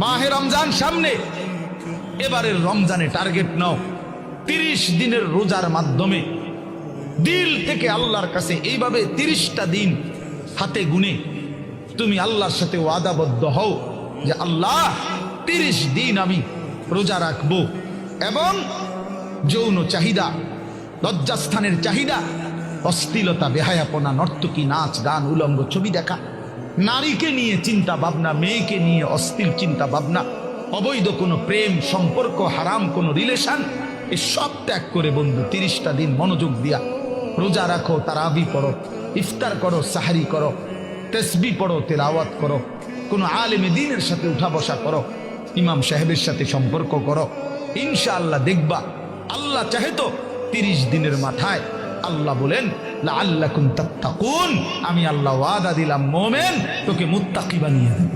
মাহে রমজান সামনে, এবারের রমজানে টার্গেট নাও 30 দিনের রোজার মাধ্যমে দিল থেকে আল্লাহর কাছে এইভাবে 30টা দিন হাতে গুনে তুমি আল্লাহর সাথে ওয়াদাবদ্ধ হও যে আল্লাহ 30 দিন আমি রোজা রাখবো। এবং যৌন চাহিদা, লজ্জাস্থানের চাহিদা, অশ্লীলতা, বেহায়াপনা, নর্তকী, নাচ গান, উলঙ্গ ছবি দেখা, নারীকে নিয়ে চিন্তা ভাবনা, মেয়েকে নিয়ে অশ্লীল চিন্তা ভাবনা, অবৈধ কোনো প্রেম সম্পর্ক, হারাম কোনো রিলেশন, এ সব ত্যাগ করে বন্ধু 30টা দিন মনোযোগ দিয়া রোজা রাখো, তারাবি পড়ো, ইফতার করো, সাহারি করো, তসবি পড়ো, তেলাওয়াত করো, কোনো আলেমে দ্বীনের সাথে উঠা বসা করো, ইমাম সাহেবের সাথে সম্পর্ক করো। ইনশাআল্লাহ দেখবা আল্লাহ চাহে তো 30 দিনের মাথায় আল্লাহ বলেন লাআল্লাকুম তাত্তাকুন, আমি আল্লাহ ওয়াদা দিলাম মোমেন তোকে মুত্তাকি বানিয়ে দেব।